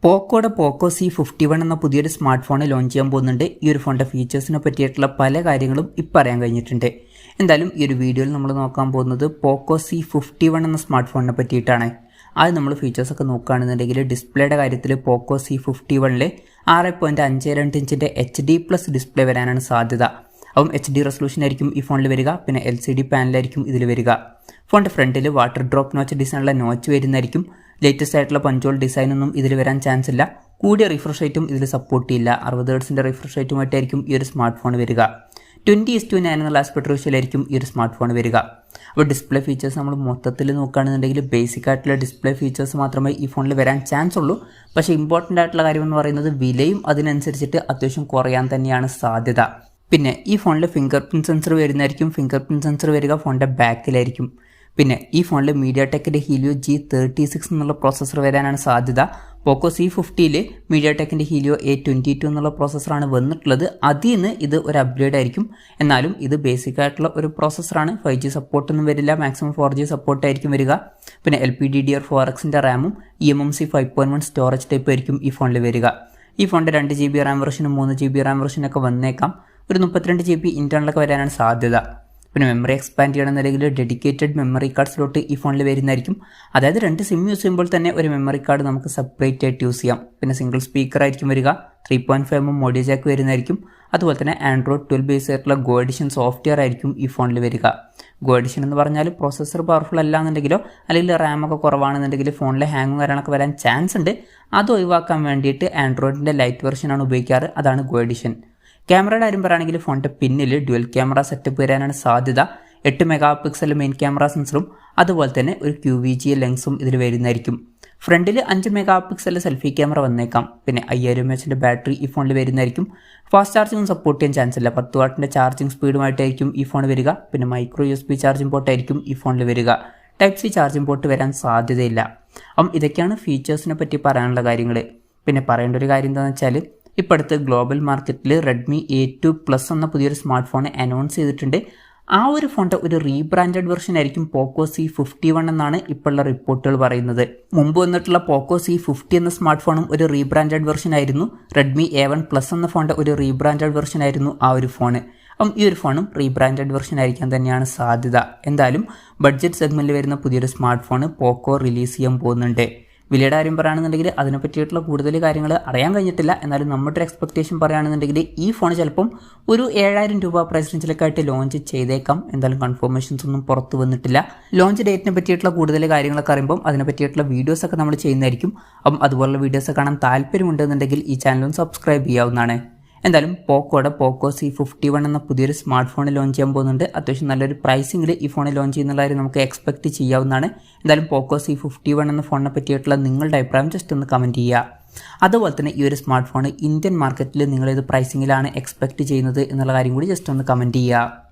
പോക്കോയുടെ പോക്കോ C51 എന്ന പുതിയൊരു smart phone launch ചെയ്യാൻ പോകുന്നുണ്ട്. ഈ ഒരു ഫോണിൻ്റെ ഫീച്ചേഴ്സിനെ പറ്റിയിട്ടുള്ള പല കാര്യങ്ങളും ഇപ്പോൾ അറിയാൻ കഴിഞ്ഞിട്ടുണ്ട്. എന്തായാലും ഈ ഒരു വീഡിയോയിൽ നമ്മൾ നോക്കാൻ പോകുന്നത് പോക്കോ C51 എന്ന സ്മാർട്ട് ഫോണിനെ പറ്റിയിട്ടാണ്. അത് നമ്മൾ ഫീച്ചേഴ്സൊക്കെ നോക്കുകയാണെന്നുണ്ടെങ്കിൽ ഡിസ്പ്ലേയുടെ കാര്യത്തിൽ പോക്കോ C51 6.52 ഇഞ്ചിൻ്റെ HD+ ഡിസ്പ്ലേ വരാനാണ് സാധ്യത. അപ്പം HD റെസൊല്യൂഷൻ ആയിരിക്കും ഈ ഫോണിൽ വരിക. പിന്നെ LCD പാനലായിരിക്കും ഇതിൽ വരിക. ഫോണിൻ്റെ ഫ്രണ്ടിൽ വാട്ടർ ഡ്രോപ്പ് നോച്ച് ഡിസൈനുള്ള നോച്ച് വരുന്നതായിരിക്കും. ലേറ്റസ്റ്റ് ആയിട്ടുള്ള പഞ്ചോൾ ഡിസൈനൊന്നും ഇതിൽ വരാൻ ചാൻസ് ഇല്ല. കൂടിയ റിഫ്രഷ് റേറ്റും ഇതിൽ സപ്പോർട്ട് ചെയ്യില്ല. 60 ഹെർട്സിൻ്റെ റിഫ്രഷ് റേറ്റുമായിട്ടായിരിക്കും ഈ ഒരു സ്മാർട്ട് ഫോൺ വരിക. 20:9 എന്നുള്ള ആസ്പെക്ട് റേഷ്യോയിലായിരിക്കും ഈ ഒരു സ്മാർട്ട് ഫോൺ വരിക. അപ്പോൾ ഡിസ്പ്ലേ ഫീച്ചേഴ്സ് നമ്മൾ മൊത്തത്തിൽ നോക്കുകയാണെന്നുണ്ടെങ്കിൽ ബേസിക് ആയിട്ടുള്ള ഡിസ്പ്ലേ ഫീച്ചേഴ്സ് മാത്രമേ ഈ ഫോണിൽ വരാൻ ചാൻസ് ഉള്ളൂ. പക്ഷേ ഇമ്പോർട്ടൻ്റ് ആയിട്ടുള്ള കാര്യം എന്ന് പറയുന്നത് വിലയും അതിനനുസരിച്ചിട്ട് അത്യാവശ്യം കുറയാൻ തന്നെയാണ് സാധ്യത. പിന്നെ ഈ ഫോണിൽ ഫിംഗർ പ്രിൻറ്റ് സെൻസർ വരുന്നതായിരിക്കും. ഫിംഗർ പ്രിൻറ്റ് സെൻസർ വരിക ഫോണിൻ്റെ ബാക്കിലായിരിക്കും. പിന്നെ ഈ ഫോണിൽ mediatekന്റെ helio G36 എന്നുള്ള പ്രോസസ്സർ വരാനാണ് സാധ്യത. പോക്കോ C50 mediatekന്റെ helio A22 എന്നുള്ള പ്രോസസ്സറാണ് വന്നിട്ടുള്ളത്. അതിൽ നിന്ന് ഇത് ഒരു അപ്ഗ്രേഡ് ആയിരിക്കും. എന്നാലും ഇത് ബേസിക് ആയിട്ടുള്ള ഒരു പ്രോസസ്സറാണ്. 5G സപ്പോർട്ടൊന്നും വരില്ല. മാക്സിമം 4G സപ്പോർട്ടായിരിക്കും വരിക. പിന്നെ LPDDR4Xൻ്റെ റാമും eMMC 5.1 സ്റ്റോറേജ് ടൈപ്പ് ആയിരിക്കും ഈ ഫോണിൽ വരിക. ഈ ഫോണിൻ്റെ 2GB റാം വെർഷനും 3GB റാം വെർഷനൊക്കെ വന്നേക്കാം. ഒരു 32GB ഇൻറ്റേർണലൊക്കെ വരാനാണ് സാധ്യത. പിന്നെ മെമ്മറി എക്സ്പാൻഡ് ചെയ്യണമെന്നുണ്ടെങ്കിൽ ഡെഡിക്കേറ്റഡ് മെമ്മറി കാർഡ് സ്ലോട്ട് ഈ ഫോണിൽ വരുന്നതായിരിക്കും. അതായത് 2 സിം യൂസ് ചെയ്യുമ്പോൾ തന്നെ ഒരു മെമ്മറി കാർഡ് നമുക്ക് സെപ്പറേറ്റ് ആയിട്ട് യൂസ് ചെയ്യാം. പിന്നെ സിംഗിൾ സ്പീക്കർ ആയിരിക്കും വരിക. 3.5mm ഓഡിയോ ജാക്ക് വരുന്നതായിരിക്കും. അതുപോലെ തന്നെ Android 12 ബേസ് ആയിട്ടുള്ള ഗോ എഡിഷൻ സോഫ്റ്റ്വെയർ ആയിരിക്കും ഈ ഫോണിൽ വരിക. ഗോ എഡിഷൻ എന്ന് പറഞ്ഞാൽ പ്രോസസ്സർ പവർഫുൾ അല്ല എന്നുണ്ടെങ്കിലോ അല്ലെങ്കിൽ റാമൊക്കെ കുറവാണെന്നുണ്ടെങ്കിൽ ഫോണിൽ ഹാങ്ങും കാര്യങ്ങളൊക്കെ വരാൻ ചാൻസ് ഉണ്ട്. അത് ഒഴിവാക്കാൻ വേണ്ടിയിട്ട് ആൻഡ്രോയിഡിൻ്റെ ലൈറ്റ് വെർഷനാണ് ഉപയോഗിക്കാറ്. അതാണ് ഗോ എഡിഷൻ. ക്യാമറയുടെ കാര്യം പറയുകയാണെങ്കിൽ ഫോണിൻ്റെ പിന്നിൽ ഡ്യുവൽ ക്യാമറ സെറ്റപ്പ് വരാനാണ് സാധ്യത. 8 MP മെയിൻ ക്യാമറ സെൻസറും അതുപോലെ തന്നെ ഒരു QVG ലെൻസും ഇതിൽ വരുന്നതായിരിക്കും. ഫ്രണ്ടിൽ 5 MP സെൽഫി ക്യാമറ വന്നേക്കാം. പിന്നെ 5000 mAh ബാറ്ററി ഈ ഫോണിൽ വരുന്നതായിരിക്കും. ഫാസ്റ്റ് ചാർജിങ്ങും സപ്പോർട്ട് ചെയ്യാൻ ചാൻസ് ഇല്ല. 10 വാട്ടിൻ്റെ ചാർജിങ് സ്പീഡുമായിട്ടായിരിക്കും ഈ ഫോൺ വരിക. പിന്നെ മൈക്രോ USB ചാർജിംഗ് പോർട്ടായിരിക്കും ഈ ഫോണിൽ വരിക. Type-C ചാർജിംഗ് പോർട്ട് വരാൻ സാധ്യതയില്ല. അപ്പം ഇതൊക്കെയാണ് ഫീച്ചേഴ്സിനെ പറ്റി പറയാനുള്ള കാര്യങ്ങൾ. പിന്നെ പറയേണ്ട ഒരു കാര്യം എന്താണെന്ന് വെച്ചാൽ ഇപ്പോൾ അടുത്ത് ഗ്ലോബൽ മാർക്കറ്റിൽ റെഡ്മി A2+ എന്ന പുതിയൊരു സ്മാർട്ട് ഫോൺ അനൗൺസ് ചെയ്തിട്ടുണ്ട്. ആ ഒരു ഫോണിൻ്റെ ഒരു റീബ്രാൻഡഡ് വെർഷൻ ആയിരിക്കും പോക്കോ C51 എന്നാണ് ഇപ്പോഴുള്ള റിപ്പോർട്ടുകൾ പറയുന്നത്. മുമ്പ് വന്നിട്ടുള്ള പോക്കോ C50 എന്ന സ്മാർട്ട് ഫോണും ഒരു റീബ്രാൻഡഡ് വെർഷൻ ആയിരുന്നു. റെഡ്മി A1+ എന്ന ഫോണിൻ്റെ ഒരു റീബ്രാൻഡഡ് വെർഷൻ ആയിരുന്നു ആ ഒരു ഫോണ്. അപ്പം ഈ ഒരു ഫോണും റീബ്രാൻഡഡ് വെർഷൻ ആയിരിക്കാൻ തന്നെയാണ് സാധ്യത. എന്തായാലും ബഡ്ജറ്റ് സെഗ്മെൻറ്റിൽ വരുന്ന പുതിയൊരു സ്മാർട്ട് ഫോൺ പോക്കോ റിലീസ് ചെയ്യാൻ പോകുന്നുണ്ട്. വിലയുടെ കാര്യം പറയുകയാണെന്നുണ്ടെങ്കിൽ അതിനെ പറ്റിയിട്ടുള്ള കൂടുതൽ കാര്യങ്ങൾ അറിയാൻ കഴിഞ്ഞിട്ടില്ല. എന്നാലും നമ്മുടെ ഒരു എക്സ്പെക്ടേഷൻ പറയുകയാണെന്നുണ്ടെങ്കിൽ ഈ ഫോൺ ചിലപ്പം ഒരു 7000 രൂപ പ്രൈസ് റേഞ്ചിലേക്കായിട്ട് ലോഞ്ച് ചെയ്തേക്കാം. എന്തായാലും കൺഫർമേഷൻസ് ഒന്നും പുറത്ത് വന്നിട്ടില്ല. ലോഞ്ച് ഡേറ്റിനെ പറ്റിയിട്ടുള്ള കൂടുതൽ കാര്യങ്ങളൊക്കെ അറിയുമ്പോൾ അതിനെ പറ്റിയിട്ടുള്ള വീഡിയോസൊക്കെ നമ്മൾ ചെയ്യുന്നതായിരിക്കും. അപ്പം അതുപോലുള്ള വീഡിയോസ് കാണാൻ താല്പര്യമുണ്ടെന്നുണ്ടെങ്കിൽ ഈ ചാനലും സബ്സ്ക്രൈബ് ചെയ്യാവുന്നതാണ്. എന്തായാലും പോക്കോയുടെ പോക്കോ C51 എന്ന പുതിയൊരു സ്മാർട്ട് ഫോൺ ലോഞ്ച് ചെയ്യാൻ പോകുന്നുണ്ട്. അത്യാവശ്യം നല്ലൊരു പ്രൈസിങ്ങിൽ ഈ ഫോൺ ലോഞ്ച് ചെയ്യുന്നുള്ള കാര്യം നമുക്ക് എക്സ്പെക്ട് ചെയ്യാവുന്നതാണ്. എന്തായാലും പോക്കോ C51 എന്ന ഫോണിനെ പറ്റിയിട്ടുള്ള നിങ്ങളുടെ അഭിപ്രായം ജസ്റ്റ് ഒന്ന് കമൻറ്റ് ചെയ്യുക. അതുപോലെ തന്നെ ഈ ഒരു സ്മാർട്ട് ഫോൺ ഇന്ത്യൻ മാർക്കറ്റിൽ നിങ്ങളേത് പ്രൈസിങ്ങിലാണ് എക്സ്പെക്ട് ചെയ്യുന്നത് എന്നുള്ള കാര്യം കൂടി ജസ്റ്റ് ഒന്ന് കമൻറ്റ് ചെയ്യുക.